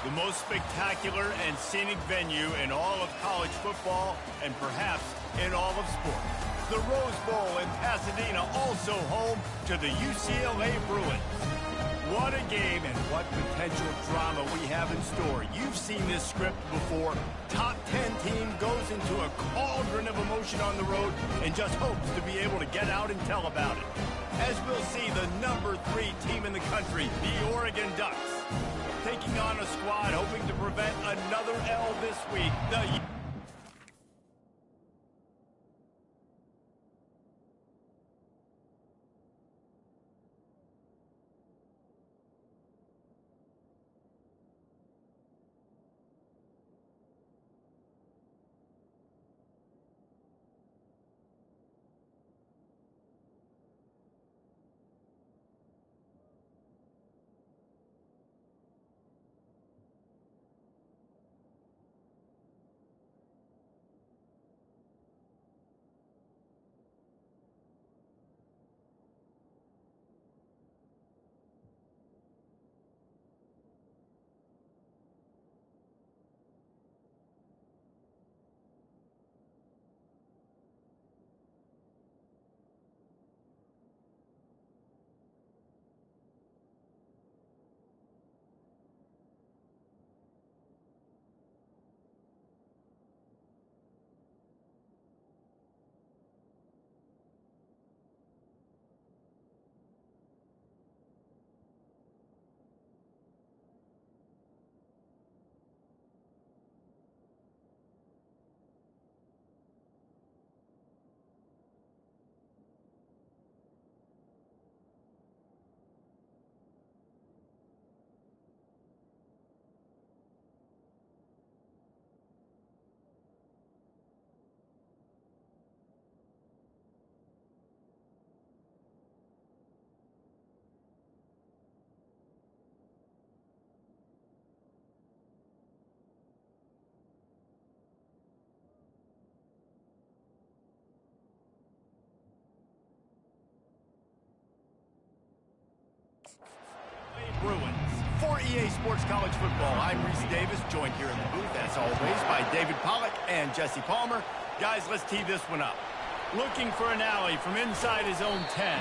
The most spectacular and scenic venue in all of college football and perhaps in all of sports. The Rose Bowl in Pasadena, also home to the UCLA Bruins. What a game and what potential drama we have in store. You've seen this script before. Top 10 team goes into a cauldron of emotion on the road and just hopes to be able to get out and tell about it. As we'll see, the number 3 team in the country, the Oregon Ducks, taking on a squad hoping to prevent another L this week. Bruins. For EA Sports College Football, I'm Reese Davis, joined here in the booth, as always, by David Pollack and Jesse Palmer. Guys, let's tee this one up. Looking for an alley from inside his own 10.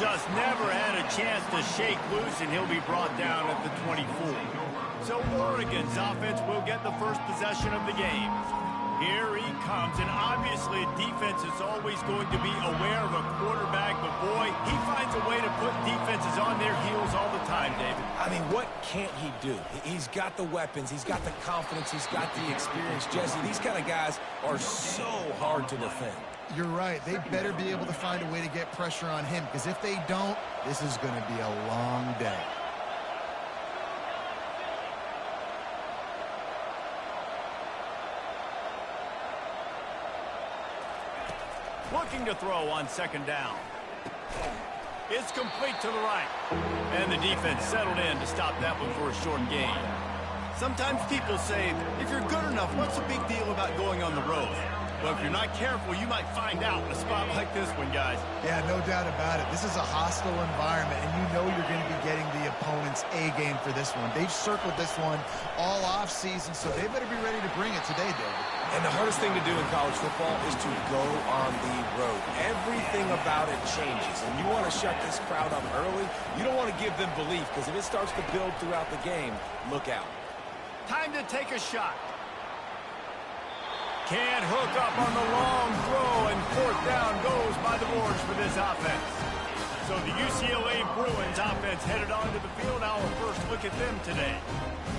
Just never had a chance to shake loose, and he'll be brought down at the 24. So Oregon's offense will get the first possession of the game. Here he comes, and obviously defense is always going to be aware of a quarterback, but boy, he finds a way to put defenses on their heels all the time, David. I mean, what can't he do? He's got the weapons, he's got the confidence, he's got the experience. Jesse, these kind of guys are so hard to defend. You're right. They better be able to find a way to get pressure on him, because if they don't, this is going to be a long day. Looking to throw on second down. It's complete to the right. And the defense settled in to stop that one for a short gain. Sometimes people say, if you're good enough, what's the big deal about going on the road? Well, if you're not careful, you might find out in a spot like this one, guys. Yeah, no doubt about it. This is a hostile environment, and you know you're going to be getting the opponent's A game for this one. They've circled this one all off-season, so they better be ready to bring it today, David. And the hardest thing to do in college football is to go on the road. Everything about it changes, and you want to shut this crowd up early. You don't want to give them belief, because if it starts to build throughout the game, look out. Time to take a shot. Can't hook up on the long throw, and fourth down goes by the boards for this offense. So the UCLA Bruins offense headed onto the field. Our first look look at them today.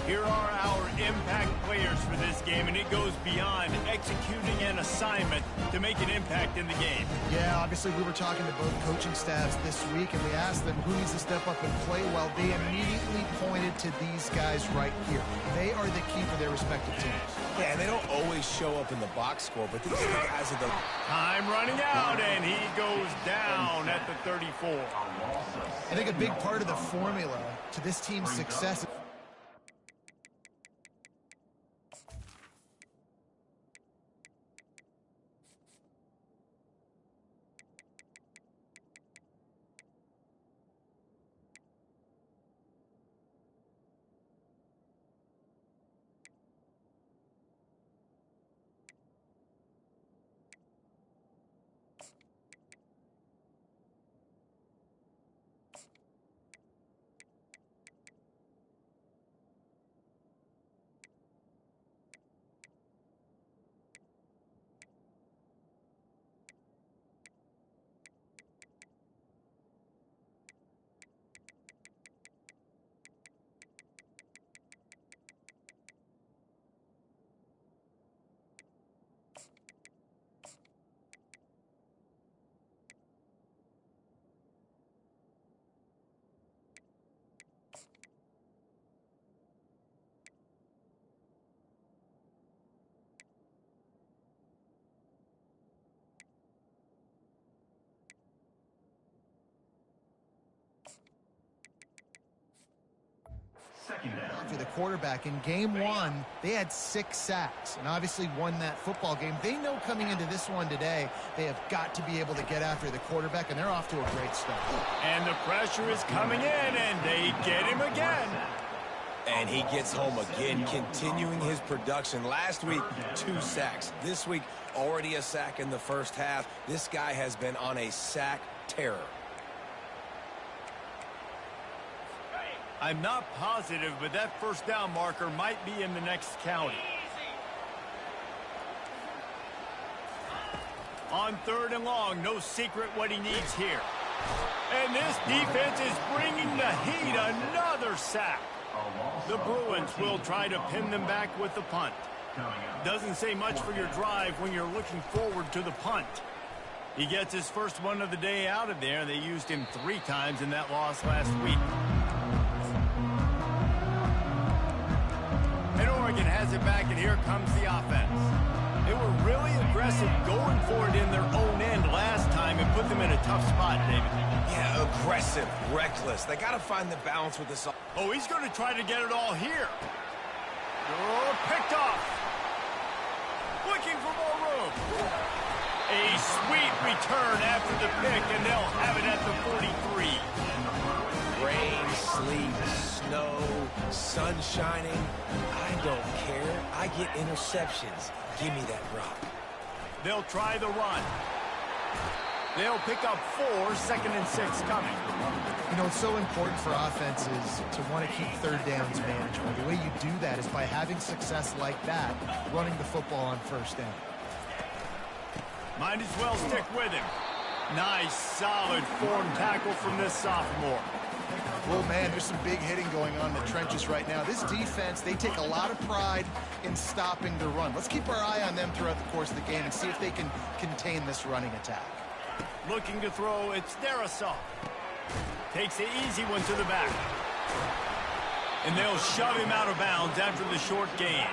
Here are our impact players for this game, and it goes beyond executing an assignment to make an impact in the game. Yeah, obviously we were talking to both coaching staffs this week, and we asked them who needs to step up and play well. They immediately pointed to these guys right here. They are the key for their respective teams. Yeah, and they don't always show up in the box score, but these are the guys are the... Time running out, and he goes down at the 34. I think a big part of the formula to this team's success... For the quarterback in game one, they had 6 sacks and obviously won that football game. They know coming into this one today, they have got to be able to get after the quarterback, and they're off to a great start. And the pressure is coming in, and they get him again. And he gets home again, continuing his production. Last week, 2 sacks. This week, already a sack in the first half. This guy has been on a sack terror. I'm not positive, but that first down marker might be in the next county. On 3rd and long, no secret what he needs here. And this defense is bringing the heat. Another sack. The Bruins will try to pin them back with the punt. Doesn't say much for your drive when you're looking forward to the punt. He gets his first one of the day out of there. They used him 3 times in that loss last week. And Oregon has it back, and here comes the offense. They were really aggressive going for it in their own end last time and put them in a tough spot, David. Yeah, aggressive, reckless. They got to find the balance with this. Oh, he's going to try to get it all here. Oh, picked off. Looking for more room. A sweet return after the pick, and they'll have it at the 43. Rain, sleet, snow, sun shining. I don't care. I get interceptions. Give me that rock. They'll try the run. They'll pick up 4, 2nd and 6 coming. You know, it's so important for offenses to want to keep 3rd downs manageable. The way you do that is by having success like that, running the football on 1st down. Might as well stick with him. Nice, solid form tackle from this sophomore. Well, man, there's some big hitting going on in the trenches right now. This defense, they take a lot of pride in stopping the run. Let's keep our eye on them throughout the course of the game and see if they can contain this running attack. Looking to throw, it's Darisaw. Takes the easy one to the back. And they'll shove him out of bounds after the short gain.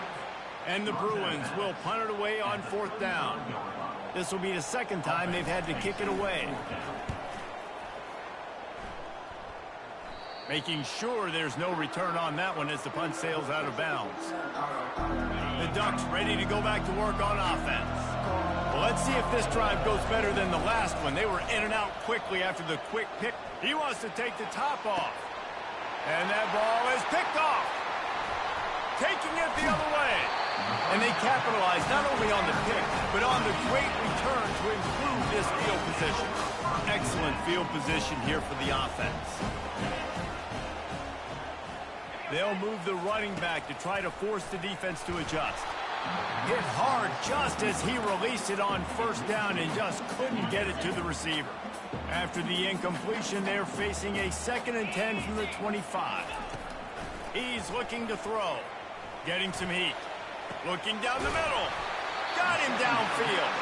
And the Bruins will punt it away on 4th down. This will be the 2nd time they've had to kick it away. Making sure there's no return on that one as the punt sails out of bounds. The Ducks ready to go back to work on offense. Well, let's see if this drive goes better than the last one. They were in and out quickly after the quick pick. He wants to take the top off. And that ball is picked off. Taking it the other way. And they capitalize not only on the pick, but on the great return to improve this field position. Excellent field position here for the offense. They'll move the running back to try to force the defense to adjust. Hit hard just as he released it on 1st down and just couldn't get it to the receiver. After the incompletion, they're facing a 2nd and 10 from the 25. he's looking to throw. Getting some heat. Looking down the middle. Got him downfield.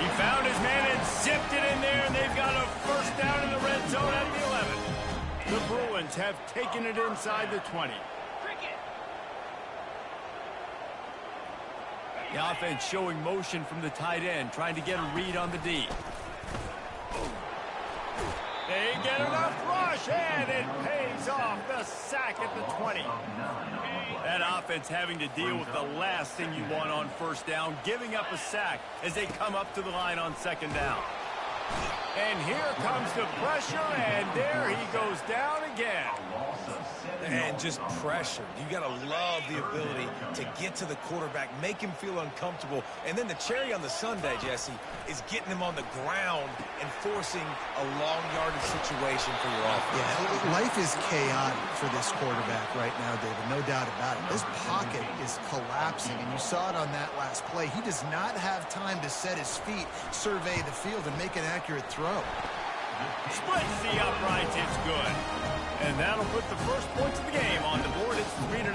He found his man and zipped it in there, and they've got a first down in the red zone at the 11. The Bruins have taken it inside the 20. The offense showing motion from the tight end, trying to get a read on the D. They get enough rush, and it pays off. The sack at the 20. That offense having to deal with the last thing you want on first down, giving up a sack as they come up to the line on second down. And here comes the pressure, and there he goes down again. And just pressure. You got to love the ability to get to the quarterback, make him feel uncomfortable. And then the cherry on the sundae, Jesse, is getting him on the ground and forcing a long yardage situation for your offense. Yeah, life is chaotic for this quarterback right now, David. No doubt about it. This pocket is collapsing, and you saw it on that last play. He does not have time to set his feet, survey the field, and make an accurate throw. Splits the uprights. It's good. And that'll put the first points of the game on the board. It's 3-0.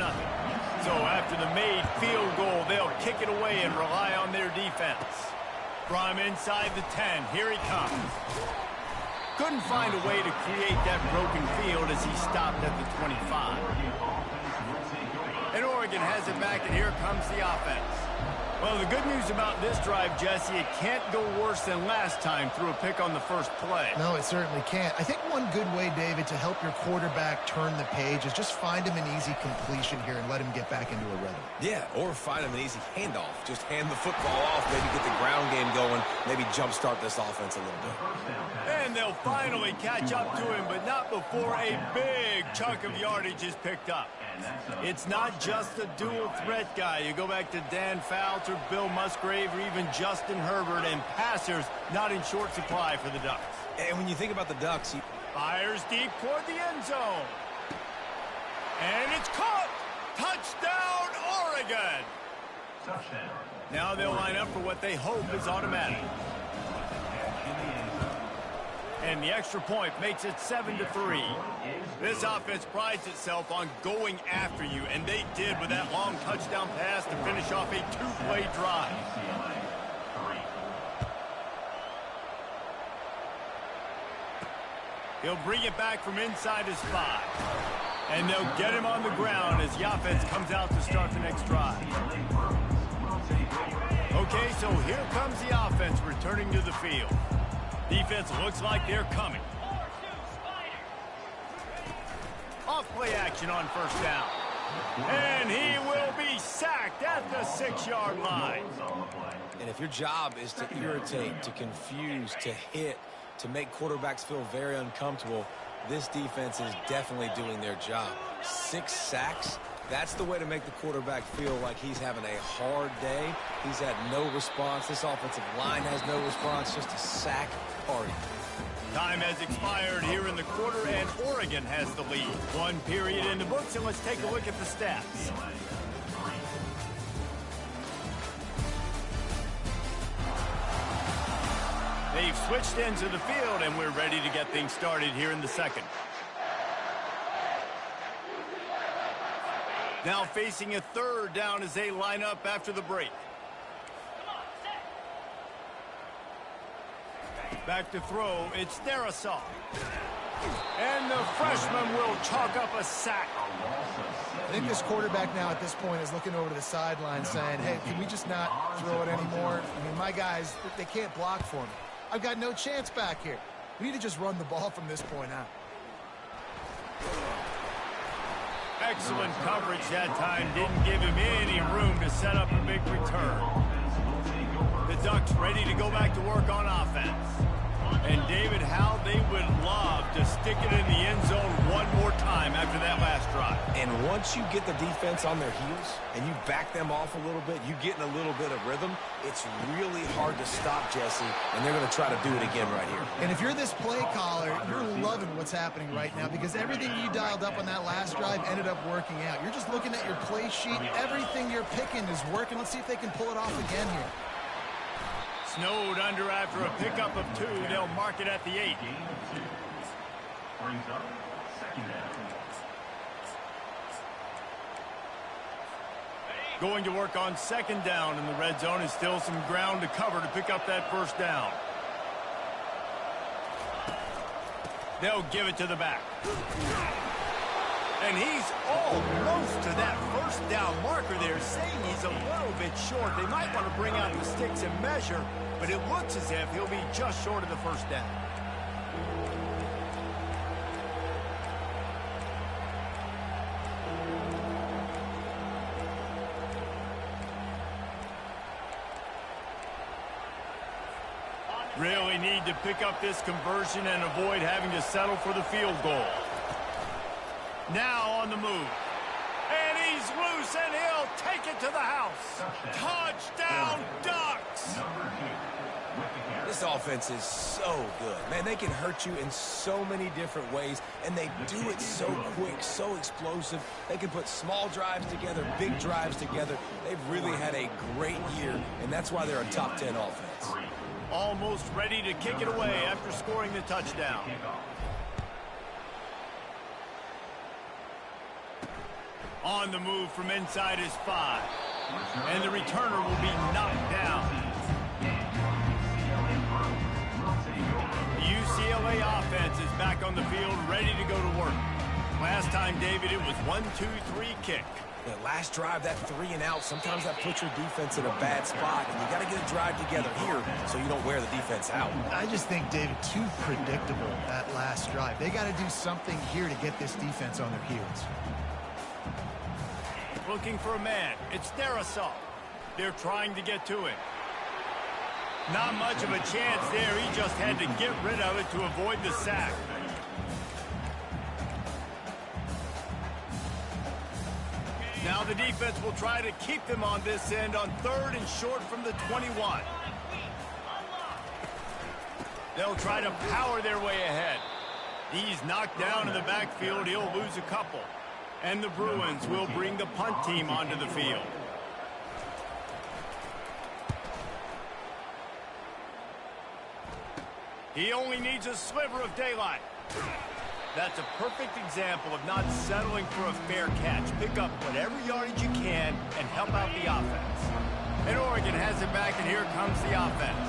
So after the made field goal, they'll kick it away and rely on their defense. From inside the 10, here he comes. Couldn't find a way to create that broken field as he stopped at the 25. And Oregon has it back, and here comes the offense. Well, the good news about this drive, Jesse, it can't go worse than last time through a pick on the first play. No, it certainly can't. I think one good way, David, to help your quarterback turn the page is just find him an easy completion here and let him get back into a rhythm. Yeah, or find him an easy handoff. Just hand the football off, maybe get the ground game going, maybe jumpstart this offense a little bit. And they'll finally catch up to him, but not before a big chunk of yardage is picked up. It's not just a dual threat guy. You go back to Dan Fouts or Bill Musgrave or even Justin Herbert, and passers not in short supply for the Ducks. And when you think about the Ducks, he fires deep toward the end zone. And it's caught! Touchdown, Oregon! Touchdown. Now they'll line up for what they hope is automatic. And the extra point makes it 7-3. This offense prides itself on going after you, and they did with that long touchdown pass to finish off a two-play drive. He'll bring it back from inside his 5. And they'll get him on the ground as the offense comes out to start the next drive. Okay, so here comes the offense returning to the field. Defense looks like they're coming. Off-play action on first down. And he will be sacked at the 6-yard line. And if your job is to irritate, to confuse, to hit, to make quarterbacks feel very uncomfortable, this defense is definitely doing their job. 6 sacks. That's the way to make the quarterback feel like he's having a hard day. He's had no response. This offensive line has no response. Just a sack party. Time has expired here in the quarter, and Oregon has the lead. 1 period in the books, and let's take a look at the stats. They've switched ends of the field, and we're ready to get things started here in the second. Now facing a third down as they line up after the break. Back to throw, it's Darisaw. And the freshman will chalk up a sack. I think this quarterback now at this point is looking over to the sideline saying, hey, can we just not throw it anymore? I mean, my guys, they can't block for me. I've got no chance back here. We need to just run the ball from this point out. Excellent coverage that time. Didn't give him any room to set up a big return. The Ducks ready to go back to work on offense. And David, how they would love to stick it in the end zone one more time after that last drive. And once you get the defense on their heels and you back them off a little bit, you get in a little bit of rhythm, it's really hard to stop, Jesse, and they're going to try to do it again right here. And if you're this play caller, you're loving what's happening right now because everything you dialed up on that last drive ended up working out. You're just looking at your play sheet. Everything you're picking is working. Let's see if they can pull it off again here. Snowed under after a pickup of 2. They'll mark it at the 8. Going to work on second down in the red zone, and still some ground to cover to pick up that first down. They'll give it to the back. And he's almost to that first down marker there, saying he's a little bit short. They might want to bring out the sticks and measure, but it looks as if he'll be just short of the first down. Really need to pick up this conversion and avoid having to settle for the field goal. Now on the move. And he's loose, and he'll take it to the house. Touchdown, Ducks! This offense is so good. Man, they can hurt you in so many different ways, and they do it so quick, so explosive. They can put small drives together, big drives together. They've really had a great year, and that's why they're a top 10 offense. Almost ready to kick it away after scoring the touchdown. On the move from inside his 5. And the returner will be knocked down. The UCLA offense is back on the field, ready to go to work. Last time, David, it was 1-2-3 kick. The last drive, that 3 and out, sometimes that puts your defense in a bad spot, and you got to get a drive together here so you don't wear the defense out. I just think, David, too predictable that last drive. They got to do something here to get this defense on their heels. Looking for a man. It's Darisaw. They're trying to get to it. Not much of a chance there. He just had to get rid of it to avoid the sack. Now the defense will try to keep them on this end on 3rd and short from the 21. They'll try to power their way ahead. He's knocked down in the backfield. He'll lose a couple. And the Bruins will bring the punt team onto the field. He only needs a sliver of daylight. That's a perfect example of not settling for a fair catch. Pick up whatever yardage you can and help out the offense. And Oregon has it back, and here comes the offense.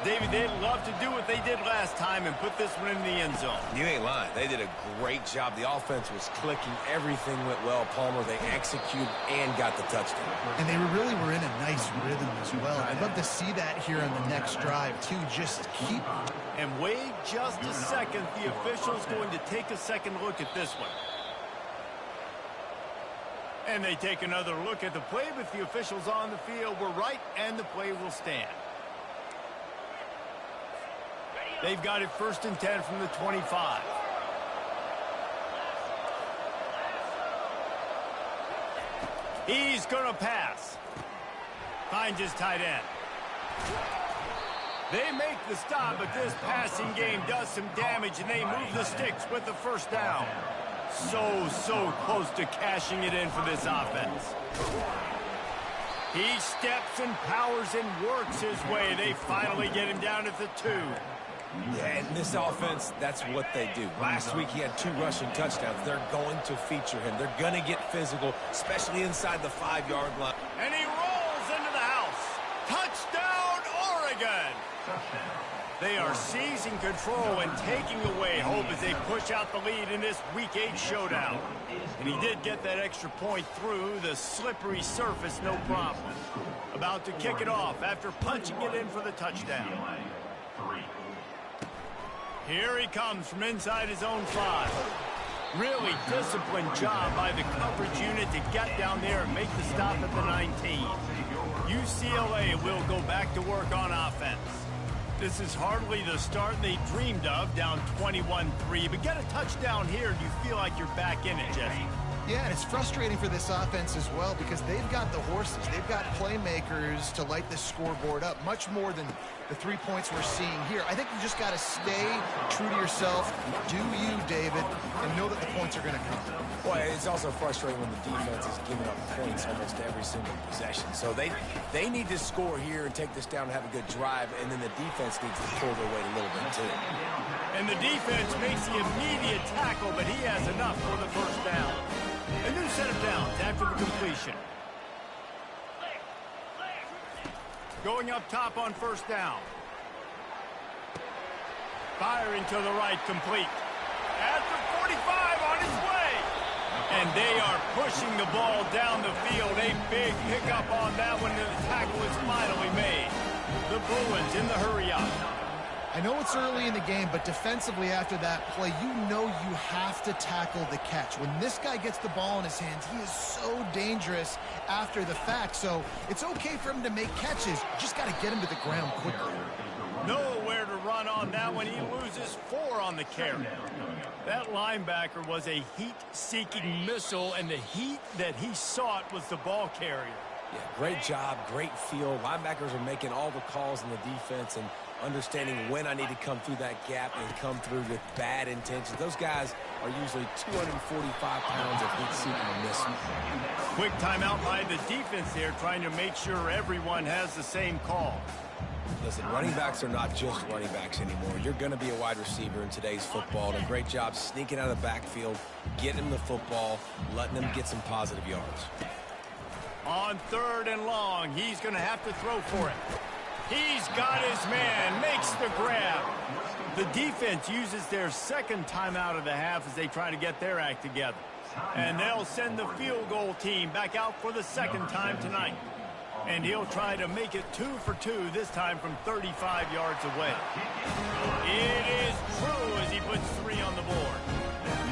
David, they'd love to do what they did last time and put this one in the end zone. You ain't lying. They did a great job. The offense was clicking. Everything went well. Palmer, they executed and got the touchdown. And they really were in a nice rhythm as well. I'd love to see that here on the next drive, too. Just keep... And wait just a second. The official's going to take a second look at this one. And they take another look at the play, but the officials on the field were right, and the play will stand. They've got it 1st and 10 from the 25. He's going to pass. Finds his tight end. They make the stop, but this passing game does some damage, and they move the sticks with the first down. So close to cashing it in for this offense. He steps and powers and works his way. They finally get him down at the 2. Yeah, and this offense, that's what they do. Last week he had 2 rushing touchdowns. They're going to feature him. They're going to get physical, especially inside the 5-yard line. And he rolls into the house. Touchdown, Oregon! They are seizing control and taking away hope as they push out the lead in this Week 8 showdown. And he did get that extra point through the slippery surface, no problem. About to kick it off after punching it in for the touchdown. Here he comes from inside his own 5. Really disciplined job by the coverage unit to get down there and make the stop at the 19. UCLA will go back to work on offense. This is hardly the start they dreamed of, down 21-3. But get a touchdown here and you feel like you're back in it, Jesse. Yeah, and it's frustrating for this offense as well because they've got the horses. They've got playmakers to light the scoreboard up, much more than the 3 points we're seeing here. I think you just got to stay true to yourself, do you, David, and know that the points are going to come. Boy, it's also frustrating when the defense is giving up points almost every single possession. So they need to score here and take this down and have a good drive, and then the defense needs to pull their weight a little bit, too. And the defense makes the immediate tackle, but he has enough for the first down. A new set of downs after the completion. Going up top on first down. Firing to the right, complete. At the 45, on his way. And they are pushing the ball down the field. A big pickup on that one, and the tackle is finally made. The Bruins in the hurry up. I know it's early in the game, but defensively after that play, you know you have to tackle the catch. When this guy gets the ball in his hands, he is so dangerous after the fact. So it's okay for him to make catches. You just got to get him to the ground quickly. Nowhere to run on that one. He loses 4 on the carry. That linebacker was a heat-seeking missile, and the heat that he sought was the ball carrier. Yeah, great job, great feel. Linebackers are making all the calls in the defense and understanding when I need to come through that gap and come through with bad intentions. Those guys are usually 245 pounds of heat-seeking missile. Quick timeout by the defense there, trying to make sure everyone has the same call. Listen, running backs are not just running backs anymore. You're going to be a wide receiver in today's football. And a great job sneaking out of the backfield, getting them the football, letting them get some positive yards. On 3rd and long, he's going to have to throw for it. He's got his man, makes the grab. The defense uses their second timeout of the half as they try to get their act together. And they'll send the field goal team back out for the second time tonight. And he'll try to make it 2 for 2, this time from 35 yards away. It is true as he puts 3 on the board.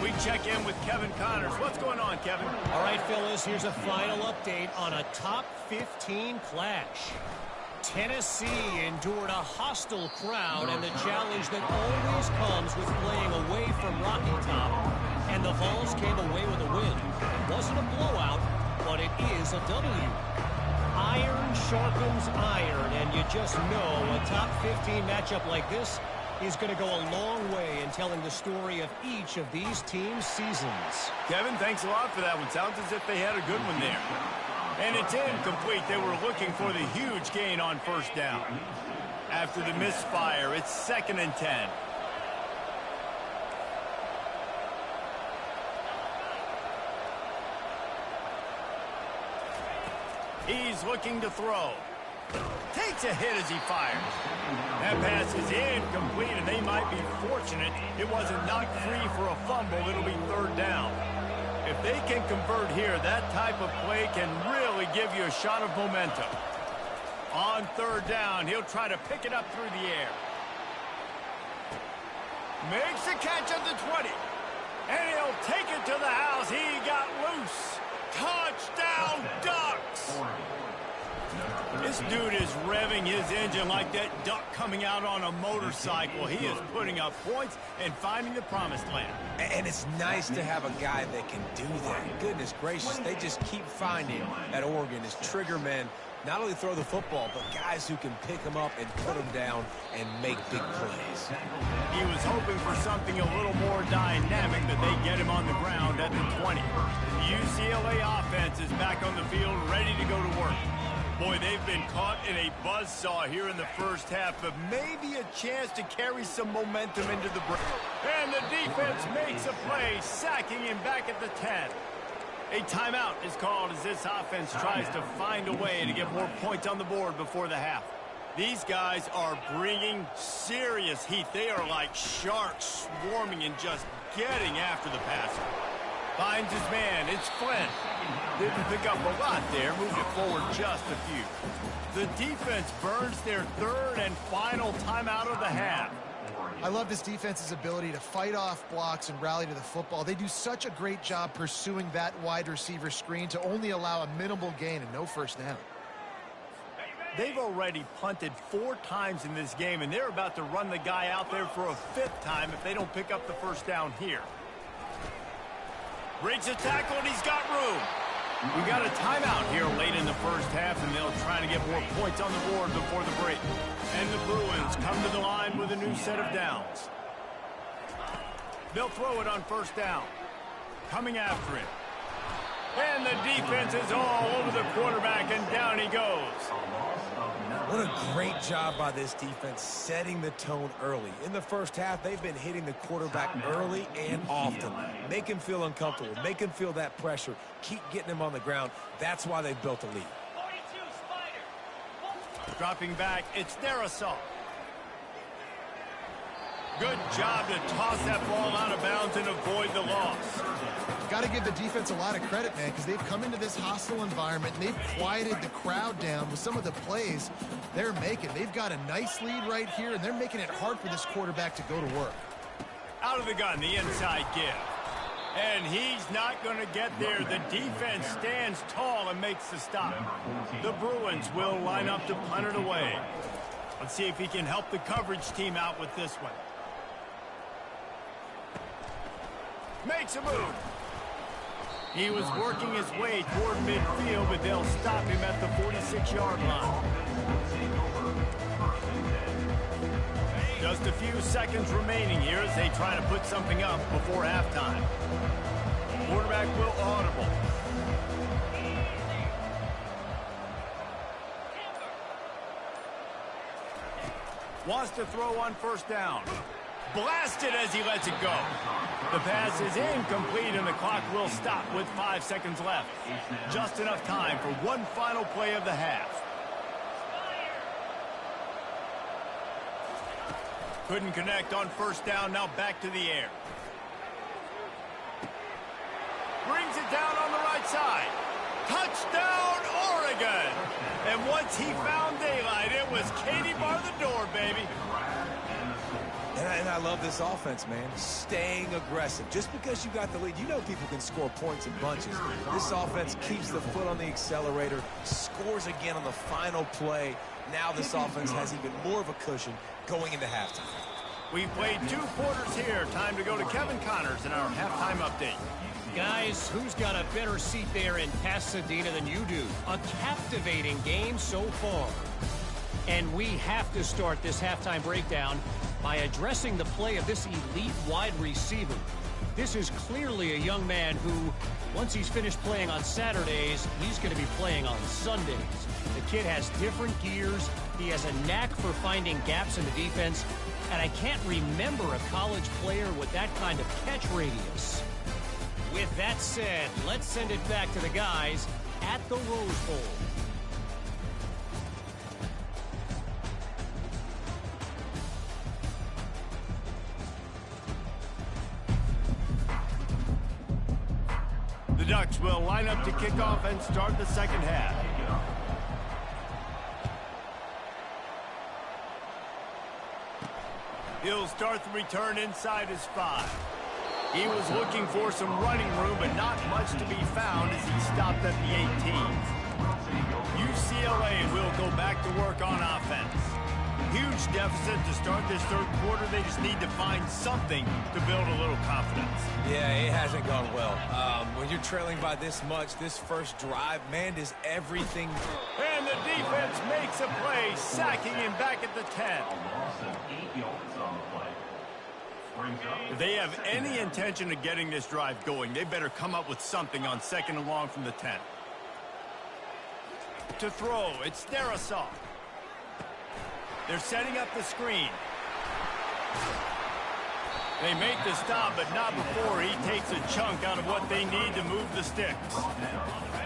We check in with Kevin Connors. What's going on, Kevin? All right, fellas, here's a final update on a top 15 clash. Tennessee endured a hostile crowd and the challenge that always comes with playing away from Rocky Top. And the Vols came away with a win. It wasn't a blowout, but it is a W. Iron sharpens iron, and you just know a top 15 matchup like this is going to go a long way in telling the story of each of these teams' seasons. Kevin, thanks a lot for that one. Sounds as if they had a good one there. And it's incomplete. They were looking for the huge gain on first down. After the misfire, it's 2nd and 10. He's looking to throw. Takes a hit as he fires. That pass is incomplete, and they might be fortunate it wasn't knocked free for a fumble. It'll be 3rd down. If they can convert here, that type of play can really give you a shot of momentum. On 3rd down, he'll try to pick it up through the air. Makes the catch at the 20. And he'll take it to the house. He got loose. Touchdown, Ducks! This dude is revving his engine like that duck coming out on a motorcycle. He is putting up points and finding the promised land. And it's nice to have a guy that can do that. Goodness gracious, they just keep finding at Oregon is trigger men. Not only throw the football, but guys who can pick them up and put them down and make big plays. He was hoping for something a little more dynamic, but they get him on the ground at the 20. The UCLA offense is back on the field, ready to go to work. Boy, they've been caught in a buzzsaw here in the first half, but maybe a chance to carry some momentum into the break. And the defense makes a play, sacking him back at the 10. A timeout is called as this offense tries to find a way to get more points on the board before the half. These guys are bringing serious heat. They are like sharks swarming and just getting after the passer. Finds his man. It's Flynn. Didn't pick up a lot there. Moved it forward just a few. The defense burns their 3rd and final timeout of the half. I love this defense's ability to fight off blocks and rally to the football. They do such a great job pursuing that wide receiver screen to only allow a minimal gain and no first down. They've already punted 4 times in this game, and they're about to run the guy out there for a 5th time if they don't pick up the first down here. Breaks the tackle, and he's got room. We got a timeout here late in the first half, and they'll try to get more points on the board before the break. And the Bruins come to the line with a new set of downs. They'll throw it on first down. Coming after it. And the defense is all over the quarterback, and down he goes. What a great job by this defense setting the tone early. In the first half, they've been hitting the quarterback early and often. Make him feel uncomfortable. Make him feel that pressure. Keep getting him on the ground. That's why they've built a lead. Dropping back, it's Darisaw. Good job to toss that ball out of bounds and avoid the loss. Got to give the defense a lot of credit, man, because they've come into this hostile environment and they've quieted the crowd down with some of the plays they're making. They've got a nice lead right here, and they're making it hard for this quarterback to go to work. Out of the gun, the inside give. And he's not going to get there. The defense stands tall and makes the stop. The Bruins will line up to punt it away. Let's see if he can help the coverage team out with this one. Makes a move. He was working his way toward midfield, but they'll stop him at the 46-yard line. Just a few seconds remaining here as they try to put something up before halftime. Quarterback will audible. Wants to throw on first down. Blasted as he lets it go. The pass is incomplete and the clock will stop with 5 seconds left. Just enough time for one final play of the half. Couldn't connect on first down, now back to the air. Brings it down on the right side. Touchdown, Oregon! And once he found daylight, it was Katie bar the door, baby. And I love this offense, man. Staying aggressive. Just because you got the lead, you know people can score points in bunches. This offense keeps the foot on the accelerator, scores again on the final play. Now this offense has even more of a cushion going into halftime. We've played 2 quarters here. Time to go to Kevin Connors in our halftime update. Guys, who's got a better seat there in Pasadena than you do? A captivating game so far. And we have to start this halftime breakdown by addressing the play of this elite wide receiver. This is clearly a young man who, once he's finished playing on Saturdays, he's going to be playing on Sundays. The kid has different gears. He has a knack for finding gaps in the defense. And I can't remember a college player with that kind of catch radius. With that said, let's send it back to the guys at the Rose Bowl. The Ducks will line up to kick off and start the second half. He'll start the return inside his 5. He was looking for some running room, but not much to be found as he stopped at the 18. UCLA will go back to work on offense. Huge deficit to start this third quarter. They just need to find something to build a little confidence. Yeah, it hasn't gone well. When you're trailing by this much, this first drive, man, is everything. And the defense makes a play, sacking him back at the 10. If they have any intention of getting this drive going, they better come up with something on second and long from the 10. To throw, it's Darisaw. They're setting up the screen. They make the stop, but not before he takes a chunk out of what they need to move the sticks.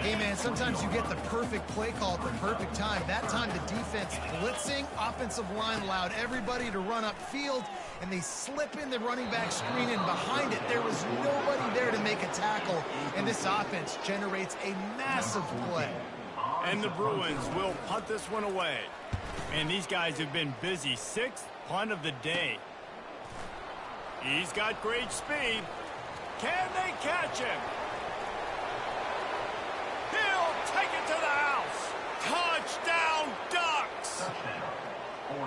Hey, man, sometimes you get the perfect play call at the perfect time. That time the defense blitzing, offensive line allowed everybody to run upfield, and they slip in the running back screen, and behind it there was nobody there to make a tackle, and this offense generates a massive play. And the Bruins will punt this one away. And these guys have been busy. 6th punt of the day. He's got great speed. Can they catch him? He'll take it to the house. Touchdown, Ducks!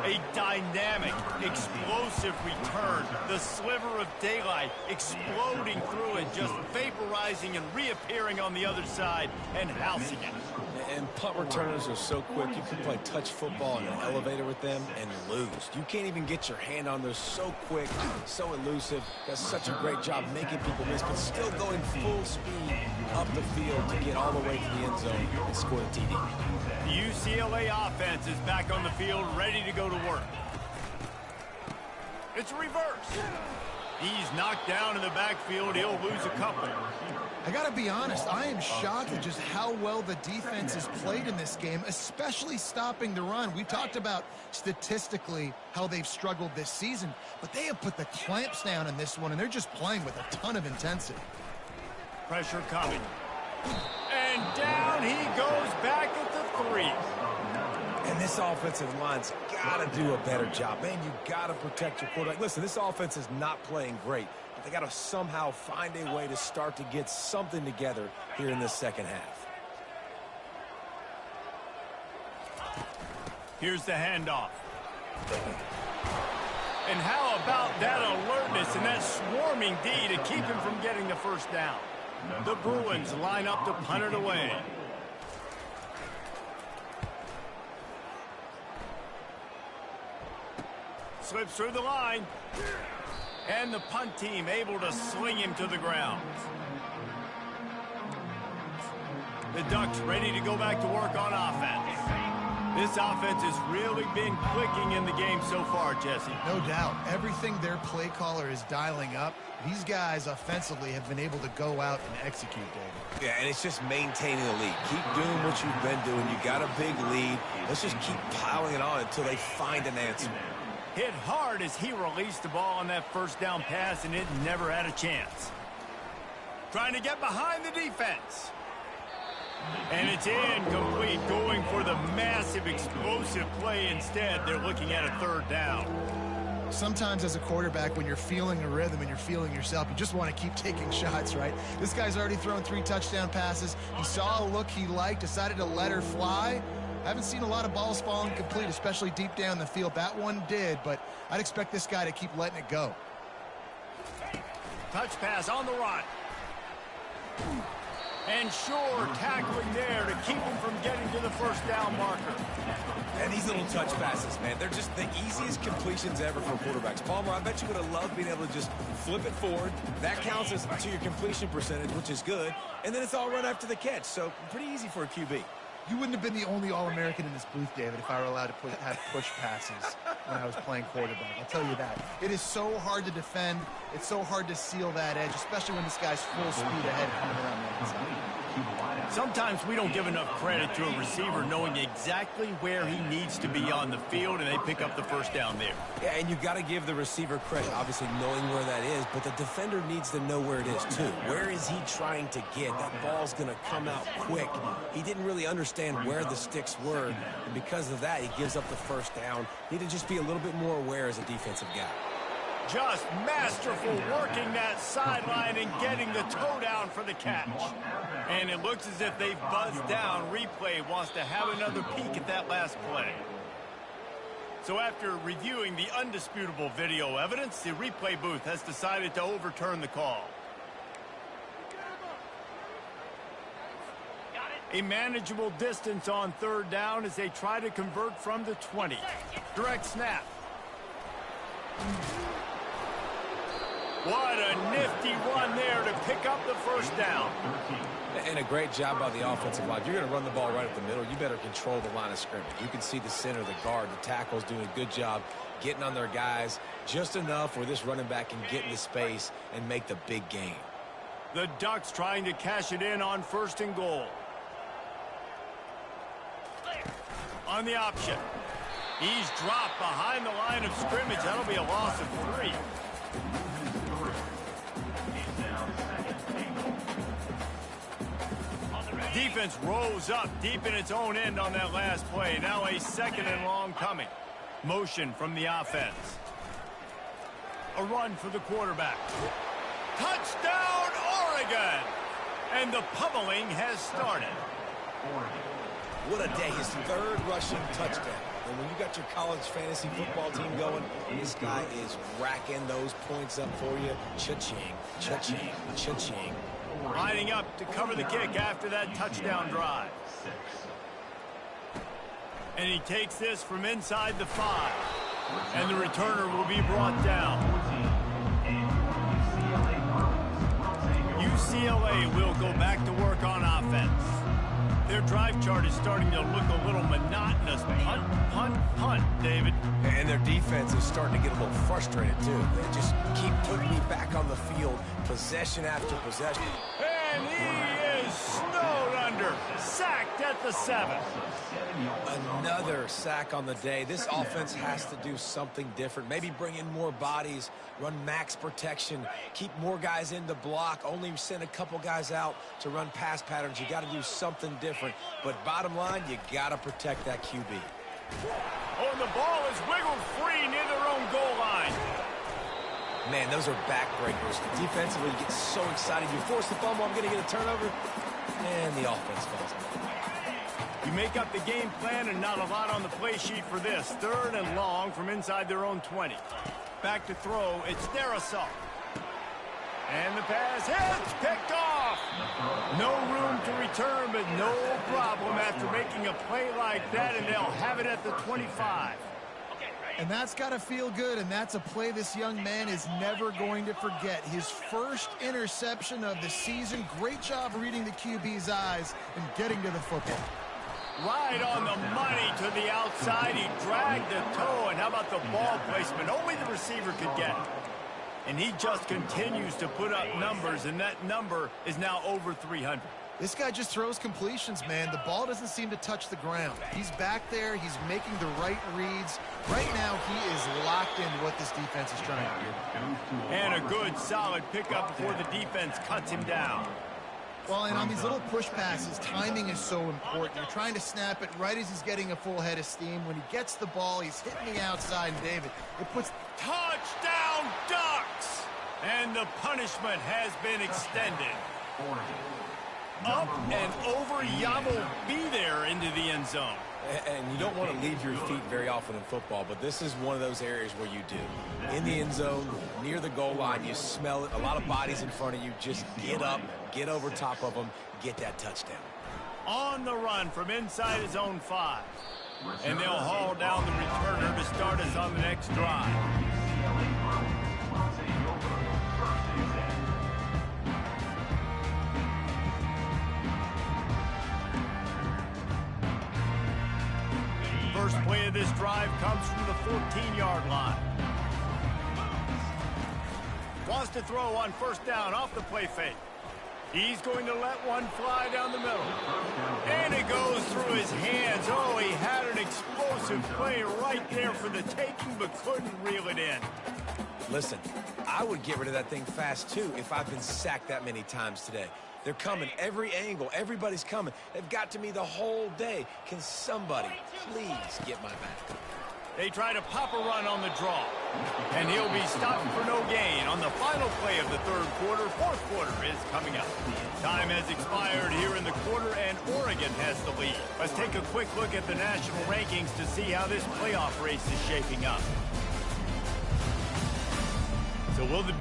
A dynamic, explosive return. The sliver of daylight exploding through it, just vaporizing and reappearing on the other side and housing it. And punt returners are so quick. You can play touch football in an elevator with them and lose. You can't even get your hand on them. So quick, so elusive. Does such a great job making people miss, but still going full speed up the field to get all the way to the end zone and score the TD. The UCLA offense is back on the field, ready to go to work. It's a reverse. He's knocked down in the backfield. He'll lose a couple. I got to be honest, I am shocked at just how well the defense has played in this game, especially stopping the run. We talked about statistically how they've struggled this season, but they have put the clamps down in this one, and they're just playing with a ton of intensity. Pressure coming. And down he goes back at the 3. And this offensive line's got to do a better job. Man, you got to protect your quarterback. Listen, this offense is not playing great. They got to somehow find a way to start to get something together here in this second half. Here's the handoff. And how about that alertness and that swarming D to keep him from getting the first down? The Bruins line up to punt it away. Slips through the line. And the punt team able to sling him to the ground. The Ducks ready to go back to work on offense. This offense has really been clicking in the game so far, Jesse. No doubt. Everything their play caller is dialing up, these guys offensively have been able to go out and execute, David. Yeah, and it's just maintaining the lead. Keep doing what you've been doing. You got a big lead. Let's just keep piling it on until they find an answer. Hit hard as he released the ball on that first down pass, and it never had a chance. Trying to get behind the defense. And it's incomplete, going for the massive explosive play instead. They're looking at a third down. Sometimes as a quarterback, when you're feeling a rhythm and you're feeling yourself, you just want to keep taking shots, right? This guy's already thrown 3 touchdown passes. He saw a look he liked, decided to let her fly. I haven't seen a lot of balls falling complete, especially deep down the field. That one did, but I'd expect this guy to keep letting it go. Touch pass on the run. And sure, tackling there to keep him from getting to the first down marker. And these little touch passes, man, they're just the easiest completions ever for quarterbacks. Palmer, I bet you would have loved being able to just flip it forward. That counts as to your completion percentage, which is good. And then it's all run after the catch, so pretty easy for a QB. You wouldn't have been the only All-American in this booth, David, if I were allowed to have push passes when I was playing quarterback. I'll tell you that. It is so hard to defend. It's so hard to seal that edge, especially when this guy's full speed ahead coming around the inside. Sometimes we don't give enough credit to a receiver knowing exactly where he needs to be on the field, and they pick up the first down there. Yeah, and you got to give the receiver credit, obviously knowing where that is, but the defender needs to know where it is too. Where is he trying to get? That ball's going to come out quick. He didn't really understand where the sticks were, and because of that, he gives up the first down. Need to just be a little bit more aware as a defensive guy. Just masterful working that sideline and getting the toe down for the catch. And it looks as if they've buzzed down. Replay wants to have another peek at that last play. So after reviewing the undisputable video evidence, the replay booth has decided to overturn the call. A manageable distance on third down as they try to convert from the 20. Direct snap. What a nifty run there to pick up the first down. And a great job by the offensive line. If you're going to run the ball right at the middle, you better control the line of scrimmage. You can see the center, the guard, the tackles doing a good job getting on their guys just enough where this running back can get into space and make the big gain. The Ducks trying to cash it in on 1st and goal. On the option. He's dropped behind the line of scrimmage. That'll be a loss of 3. Defense rose up deep in its own end on that last play. Now a 2nd and long coming. Motion from the offense. A run for the quarterback. Touchdown, Oregon! And the pummeling has started. What a day. His 3rd rushing touchdown. And when you got your college fantasy football team going, this guy is racking those points up for you. Cha-ching, cha-ching, cha-ching. Lining up to cover the kick after that touchdown drive. And he takes this from inside the 5. And the returner will be brought down. UCLA will go back to work on offense. Their drive chart is starting to look a little monotonous. Punt, punt, punt, David. And their defense is starting to get a little frustrated, too. They just keep putting me back on the field, possession after possession. And he is snowed under. Sacked at the 7. Another sack on the day. This offense has to do something different. Maybe bring in more bodies, run max protection, keep more guys in the block, only send a couple guys out to run pass patterns. You got to do something different. But bottom line, you got to protect that QB. Oh, and the ball is wiggled free near their own goal line. Man, those are backbreakers. Defensively, you get so excited. You force the fumble, I'm going to get a turnover, and the offense falls. You make up the game plan and not a lot on the play sheet for this. 3rd and long from inside their own 20. Back to throw, it's Darisaw. And the pass hits, picked off. No room to return, but no problem after making a play like that, and they'll have it at the 25. And that's got to feel good, and that's a play this young man is never going to forget. His first interception of the season. Great job reading the QB's eyes and getting to the football. Right on the money to the outside. He dragged the toe, and how about the ball placement? Only the receiver could get it. And he just continues to put up numbers, and that number is now over 300. This guy just throws completions, man. The ball doesn't seem to touch the ground. He's back there. He's making the right reads. Right now, he is locked into what this defense is trying to do. And a good, solid pickup before the defense cuts him down. Well, and on these little push passes, timing is so important. You're trying to snap it right as he's getting a full head of steam. When he gets the ball, he's hitting the outside, and David, it puts... Touchdown, Ducks! And the punishment has been extended. Up and over, Yabo be there into the end zone. And you don't want to leave your feet very often in football, but this is one of those areas where you do. In the end zone, near the goal line, you smell it. A lot of bodies in front of you. Just get up, get over top of them, get that touchdown. On the run from inside his own 5. And they'll haul down the returner to start us on the next drive. First play of this drive comes from the 14-yard line. Wants to throw on first down off the play fake. He's going to let one fly down the middle. And it goes through his hands. Oh, he had an explosive play right there for the taking, but couldn't reel it in. Listen, I would get rid of that thing fast, too, if I've been sacked that many times today. They're coming every angle. Everybody's coming. They've got to me the whole day. Can somebody please get my back? They try to pop a run on the draw. And he'll be stopped for no gain on the final play of the 3rd quarter. 4th quarter is coming up. Time has expired here in the quarter, and Oregon has the lead. Let's take a quick look at the national rankings to see how this playoff race is shaping up. So will the...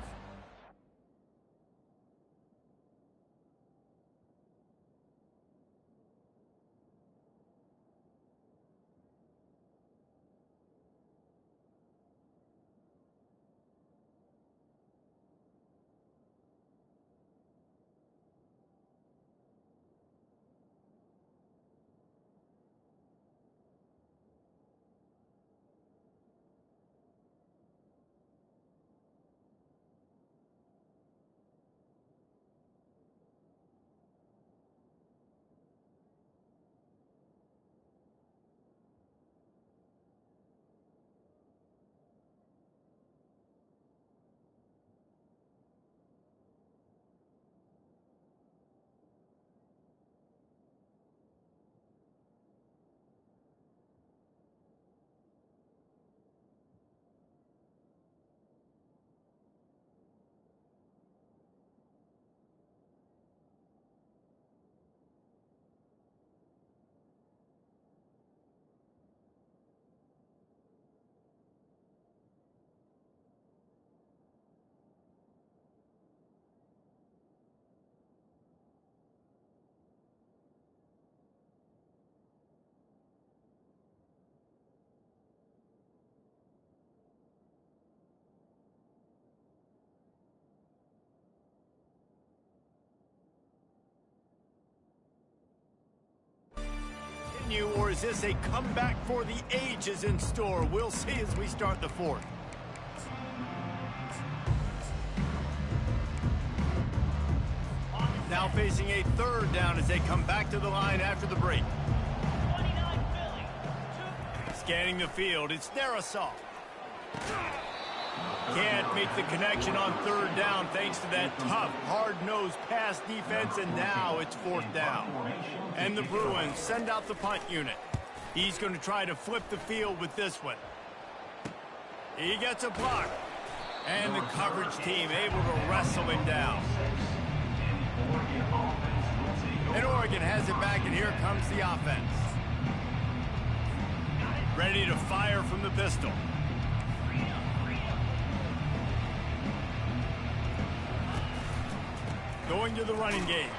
Or is this a comeback for the ages in store? We'll see as we start the 4th. now facing a third down as they come back to the line after the break. Scanning the field, it's Darisaw. Can't make the connection on third down thanks to that tough, hard-nosed pass defense, and now it's fourth down. And the Bruins send out the punt unit. He's going to try to flip the field with this one. He gets a block. And the coverage team able to wrestle him down. And Oregon has it back, and here comes the offense. Ready to fire from the pistol. Going to the running game.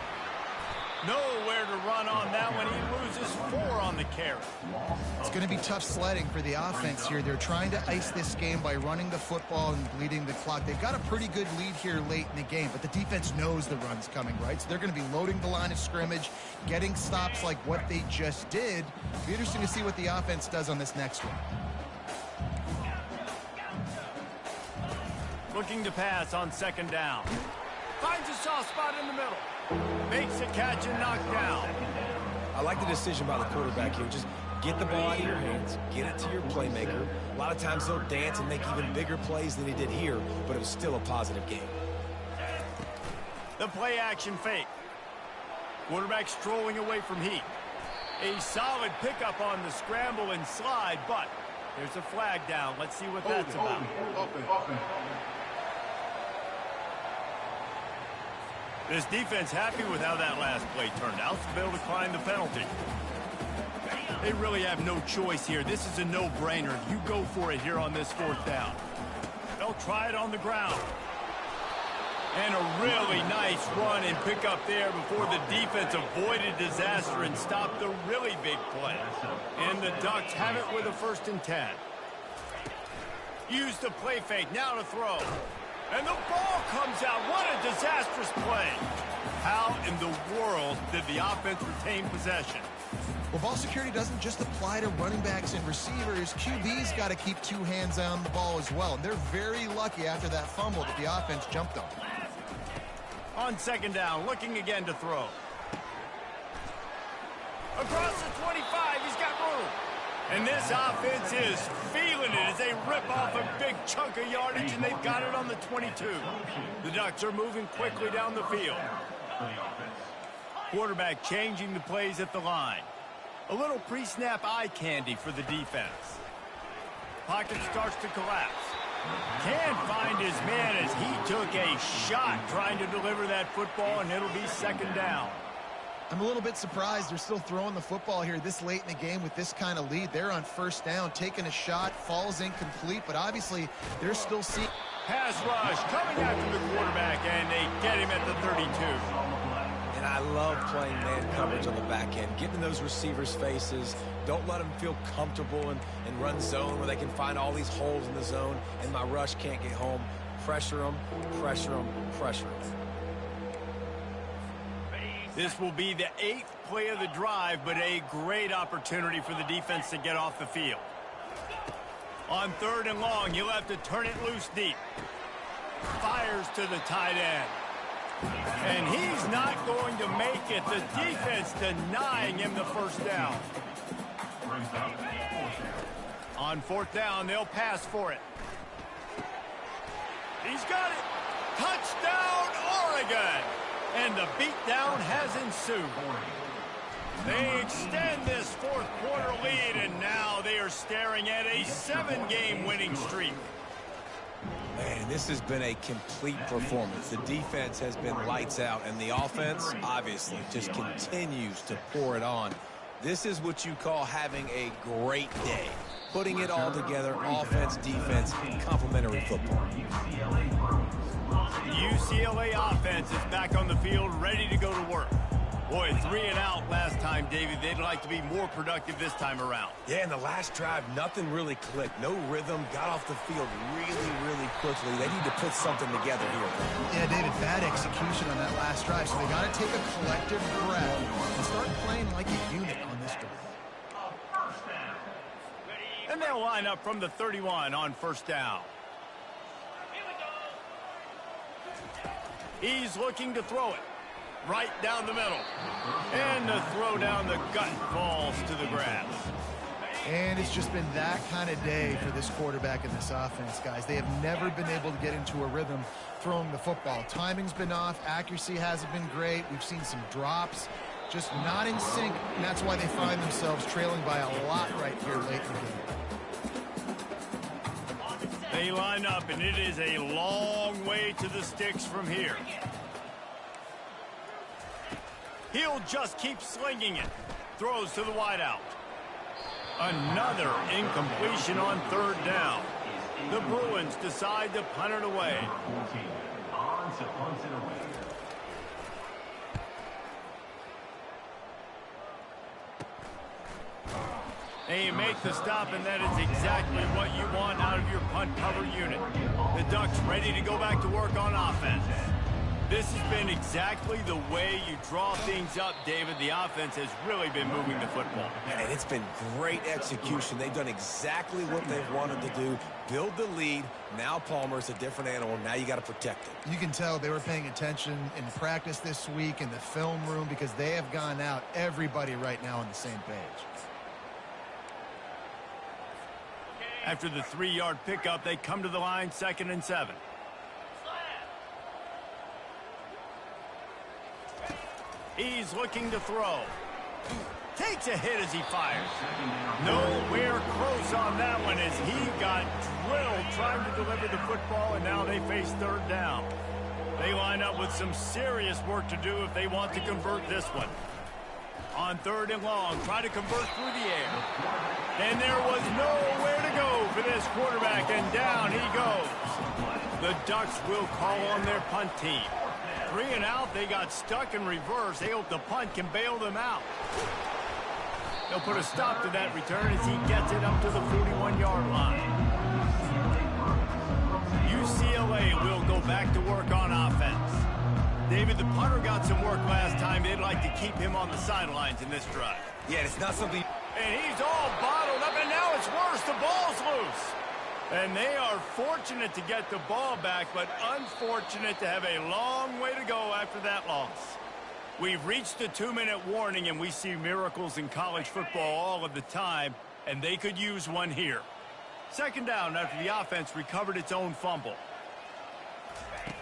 Nowhere to run on that one. He loses 4 on the carry. It's going to be tough sledding for the offense here. They're trying to ice this game by running the football and bleeding the clock. They've got a pretty good lead here late in the game, but the defense knows the run's coming, right? So they're going to be loading the line of scrimmage, getting stops like what they just did. It'll be interesting to see what the offense does on this next one. Looking to pass on second down. Finds a soft spot in the middle. Makes a catch and knocked down. I like the decision by the quarterback here. Just get the ball out of your hands, get it to your playmaker. A lot of times he'll dance and make even bigger plays than he did here, but it was still a positive game. The play action fake. Quarterback strolling away from heat. A solid pickup on the scramble and slide, but there's a flag down. Let's see what that's about. This defense happy with how that last play turned out, so they'll decline the penalty. They really have no choice here. This is a no-brainer. You go for it here on this fourth down. They'll try it on the ground. And a really nice run and pick up there before the defense avoided disaster and stopped the really big play. And the Ducks have it with a 1st and 10. Use the play fake, now to throw. And the ball comes out. What a disastrous play. How in the world did the offense retain possession? Well, ball security doesn't just apply to running backs and receivers. QB's got to keep 2 hands on the ball as well. And they're very lucky after that fumble that the offense jumped on. On second down, looking again to throw. Across the 25, he's got room. And this offense is feeling it as they rip off a big chunk of yardage, and they've got it on the 22. The Ducks are moving quickly down the field. Quarterback changing the plays at the line. A little pre-snap eye candy for the defense. Pocket starts to collapse. Can't find his man as he took a shot trying to deliver that football, and it'll be second down. I'm a little bit surprised they're still throwing the football here this late in the game with this kind of lead. They're on first down, taking a shot, falls incomplete, but obviously they're still seeing. Pass rush coming after the quarterback, and they get him at the 32. And I love playing man coverage on the back end, getting in those receivers' faces. Don't let them feel comfortable and run zone where they can find all these holes in the zone, and my rush can't get home. Pressure them, pressure them, pressure them. This will be the 8th play of the drive, but a great opportunity for the defense to get off the field. On 3rd and long, you'll have to turn it loose deep. Fires to the tight end. And he's not going to make it. The defense denying him the first down. On 4th down, they'll pass for it. He's got it. Touchdown, Oregon. And the beatdown has ensued. They extend this 4th quarter lead, and now they are staring at a 7-game winning streak. Man, this has been a complete performance. The defense has been lights out, and the offense, obviously, just continues to pour it on. This is what you call having a great day. Putting it all together, offense, defense, complementary football. The UCLA offense is back on the field, ready to go to work. Boy, 3 and out last time, David. They'd like to be more productive this time around. Yeah, in the last drive, nothing really clicked. No rhythm, got off the field really, really quickly. They need to put something together here. Yeah, David, bad execution on that last drive, so they got to take a collective breath and start playing like a unit on this drive. And they'll line up from the 31 on 1st down. He's looking to throw it. right down the middle. And the throw down the gut falls to the grass. And it's just been that kind of day for this quarterback and this offense, guys. They have never been able to get into a rhythm throwing the football. Timing's been off. Accuracy hasn't been great. We've seen some drops. Just not in sync, and that's why they find themselves trailing by a lot right here late in the game. They line up, and it is a long way to the sticks from here. He'll just keep slinging it. Throws to the wideout. Another incompletion on third down. The Bruins decide to punt it away. And you make the stop, and that is exactly what you want out of your punt cover unit. The Ducks ready to go back to work on offense. This has been exactly the way you draw things up, David. The offense has really been moving the football. And it's been great execution. They've done exactly what they've wanted to do. Build the lead. Now Palmer's a different animal. Now you got to protect it. You can tell they were paying attention in practice this week in the film room because they have gone out, everybody right now on the same page. After the 3-yard pickup, they come to the line, 2nd and 7. He's looking to throw. Takes a hit as he fires. Nowhere close on that one as he got drilled trying to deliver the football, and now they face third down. They line up with some serious work to do if they want to convert this one. On 3rd and long, try to convert through the air. And there was nowhere to go for this quarterback, and down he goes. The Ducks will call on their punt team. 3 and out, they got stuck in reverse. They hope the punt can bail them out. They'll put a stop to that return as he gets it up to the 41-yard line. UCLA will go back to work on offense. David, the punter got some work last time. They'd like to keep him on the sidelines in this drive. Yeah, it's not something... And he's all bottled up, and now it's worse. The ball's loose. And they are fortunate to get the ball back, but unfortunate to have a long way to go after that loss. We've reached the 2-minute warning, and we see miracles in college football all of the time, and they could use one here. 2nd down after the offense recovered its own fumble.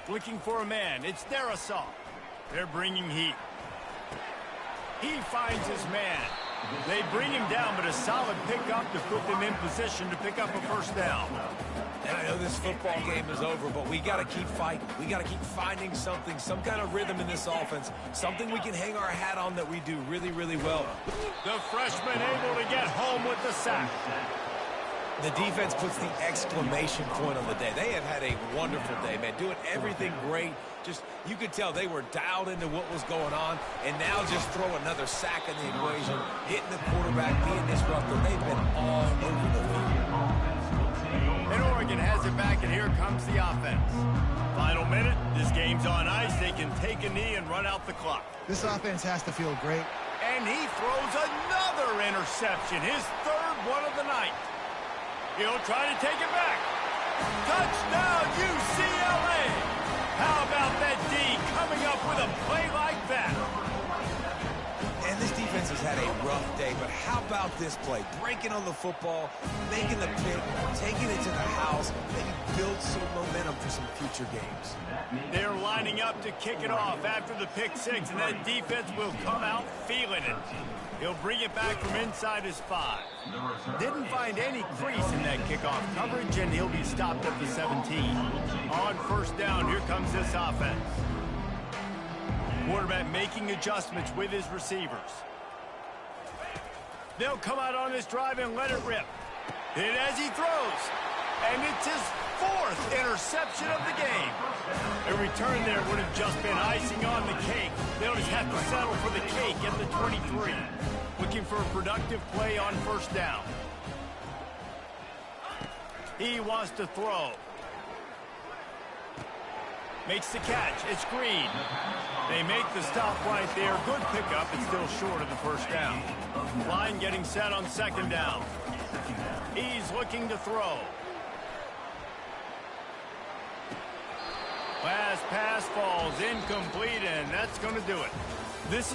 Looking for a man. It's Darasaw. They're bringing heat. He finds his man. They bring him down, but a solid pickup to put them in position to pick up a 1st down. And I know this football game is over, but we got to keep fighting. We got to keep finding something, some kind of rhythm in this offense, something we can hang our hat on that we do really, really well. The freshman able to get home with the sack. The defense puts the exclamation point on the day. They have had a wonderful day, man, doing everything great. Just, you could tell they were dialed into what was going on, and now just throw another sack in the equation, hitting the quarterback, being disruptive. They've been all over the field. And Oregon has it back, and here comes the offense. Final minute, this game's on ice. They can take a knee and run out the clock. This offense has to feel great. And he throws another interception, his 3rd one of the night. He'll try to take it back. Touchdown, UCLA! How about that D coming up with a play like that? And this defense has had a rough day, but how about this play? Breaking on the football, making the pick, taking it to the house, maybe build some momentum for some future games. They're lining up to kick it off after the pick 6, and that defense will come out feeling it. He'll bring it back from inside his 5. Didn't find any crease in that kickoff coverage, and he'll be stopped at the 17. On 1st down, here comes this offense. Quarterback making adjustments with his receivers. They'll come out on this drive and let it rip. Hit as he throws. And it's his 4th interception of the game. A return there would have just been icing on the cake. They'll just have to settle for the cake at the 23. Looking for a productive play on 1st down. He wants to throw. Makes the catch. It's Green. They make the stop right there. Good pickup. It's still short of the 1st down. Line getting set on 2nd down. He's looking to throw. Last pass falls incomplete, and that's going to do it. This